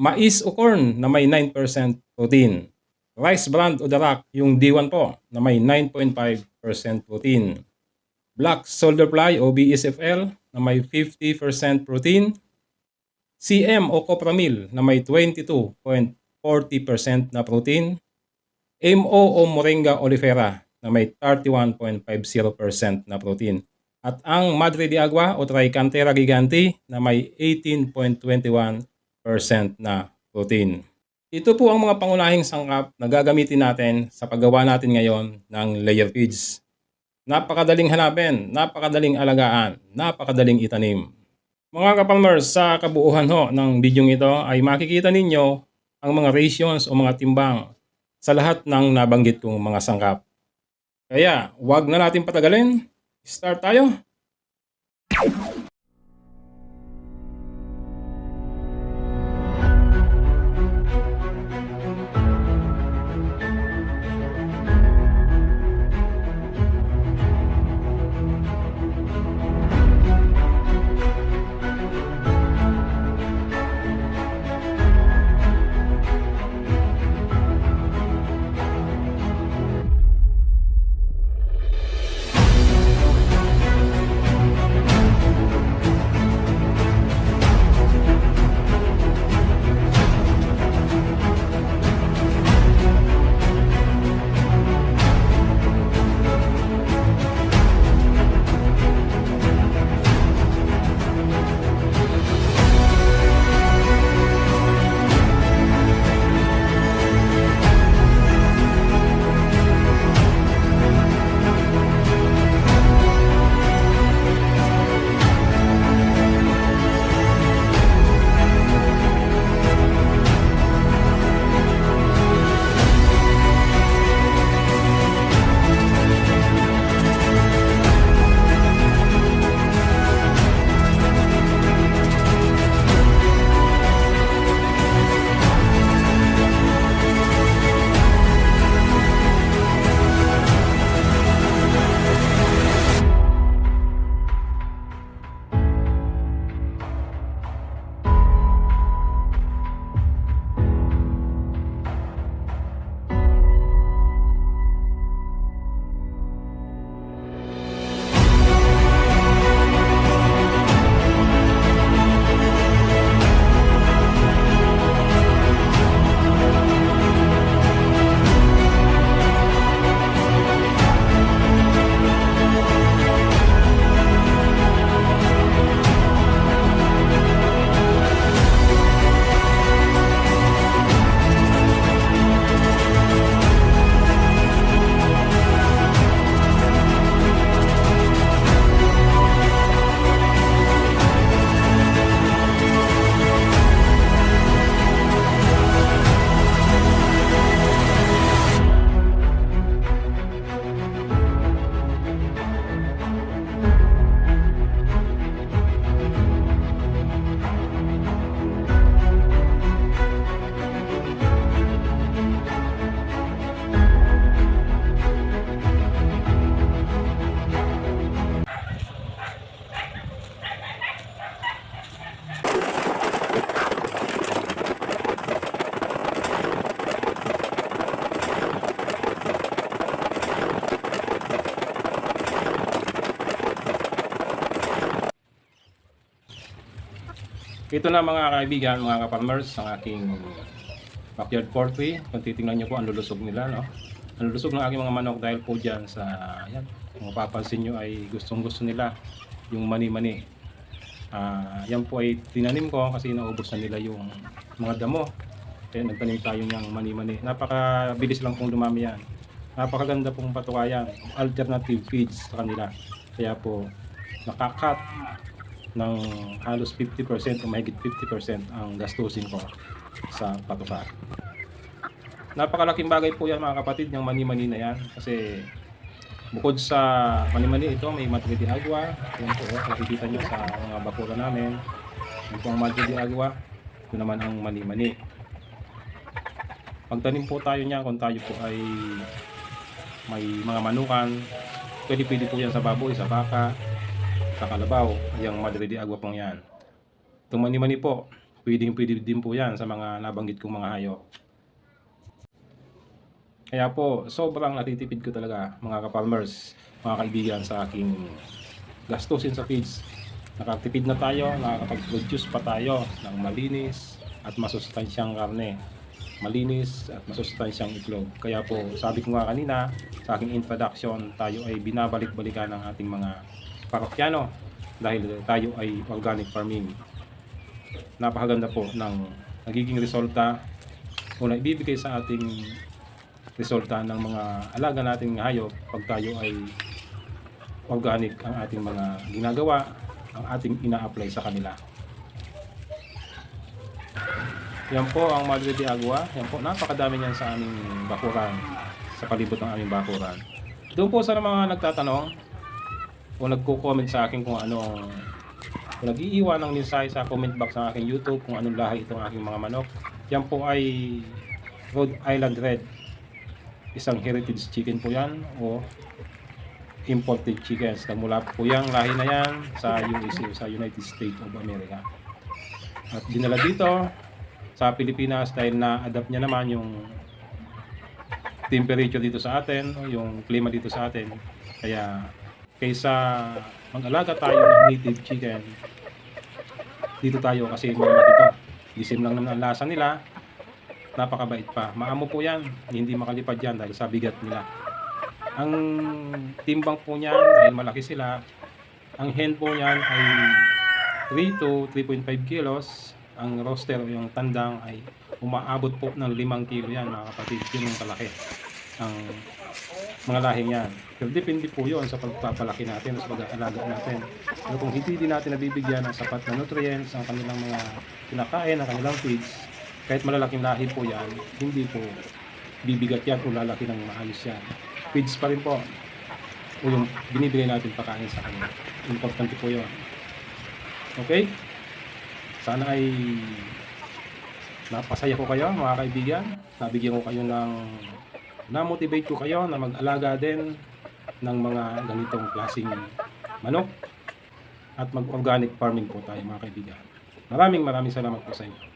Mais o corn na may 9% protein. Rice bran o darak, yung D1 po, na may 9.5% protein. Black soldier fly o BSFL na may 50% protein. CM o copra meal na may 22.40% na protein. MO o moringa oleifera na may 31.50% na protein. At ang Madre de Agua o Tricanthera gigantea na may 18.21% na protein. Ito po ang mga pangunahing sangkap na gagamitin natin sa paggawa natin ngayon ng layer feeds. Napakadaling hanapin, napakadaling alagaan, napakadaling itanim. Mga kapalmers, sa kabuuan ho ng video ito ay makikita ninyo ang mga ratios o mga timbang sa lahat ng nabanggit kong mga sangkap. Kaya, wag na natin patagalin. Start tayo! Ito na mga kaibigan, mga kapalmers, ang aking backyard poultry. Kung titingnan nyo po, ang lulusog nila, no? Ang lulusog ng aking mga manok dahil po dyan sa, yan, kung mapapansin nyo ay gustong gusto nila yung mani-mani. Yan po ay tinanim ko kasi naubos na nila yung mga damo. Kaya nagtanim tayo ng mani-mani. Napakabilis lang pong dumami yan. Napakaganda pong patukayan. Alternative feeds sa kanila. Kaya po, nakakat ng halos 50% o mahigit 50% ang gastusin ko sa patuka. Napakalaking bagay po yan mga kapatid, yung mani-mani na yan. Kasi bukod sa mani-mani ito, may Madre de Agua. Yan po, nakikita nyo sa mga bakura namin. Yan po ang Madre de Agua. Ito naman ang mani-mani. Pagtanim po tayo niya, kung tayo po ay may mga manukan, pwede po yan sa baboy, sa baka, sa kalabaw, yung Madre de Agua pong yan. Itong mani-mani po, pwedeng-pwede din po yan sa mga nabanggit kong mga hayop. Kaya po, sobrang natitipid ko talaga mga ka-farmers, mga kaibigan, sa aking gastusin sa feeds. Nakatipid na tayo, nakakapag-produce pa tayo ng malinis at masustansyang karne. Malinis at masustansyang itlog. Kaya po, sabi ko nga kanina sa aking introduction, tayo ay binabalik-balikan ng ating mga parokyano dahil tayo ay organic farming. Napakaganda po ng nagiging resulta o na ibibigay sa ating resulta ng mga alaga nating hayop pag tayo ay organic ang ating mga ginagawa, ang ating ina-apply sa kanila. Yan po ang Madre de Agua. Yan po, napakadami niyan sa aming bakuran, sa palibot ng aming bakuran. Doon po sa mga nagtatanong o nagko-comment sa akin kung ano, kung nag-iiwan ng mensahe sa comment box ng aking YouTube kung anong lahi itong aking mga manok. Yan po ay Rhode Island Red. Isang heritage chicken po yan o imported chickens. Nagmula po yung lahi na yan sa USA, sa United States of America. At dinala dito sa Pilipinas dahil na-adapt niya naman yung temperature dito sa atin, yung klima dito sa atin. Kaya kaysa mag-alaga tayo ng native chicken, dito tayo kasi malaki ito. Disim lang naman ang lasa nila. Napakabait pa. Maamo po yan. Hindi makalipad yan dahil sa bigat nila. Ang timbang po niyan dahil malaki sila. Ang hen po niyan ay 3 to 3.5 kilos. Ang roster o yung tandang ay umaabot po ng 5 kilo yan mga kapatid. Yun yung kalaki. Ang mga lahing yan. Pero depende po yun sa pagpapalaki natin, sa pag-aalaga natin. Pero kung hindi din natin nabibigyan ng sapat na nutrients ang kanilang mga kinakain, ang kanilang feeds, kahit malalaking lahi po yan, hindi po bibigat yan o lalaki ng maayos yan. Feeds pa rin po o yung binibigay natin pakain sa kanila. Importante po yun. Okay? Sana ay napasaya ko kayo mga kaibigan. Nabigyan ko kayo ng na-motivate ko kayo na mag-alaga din ng mga ganitong klaseng manok at mag-organic farming po tayo mga kaibigan. Maraming salamat po sa inyo.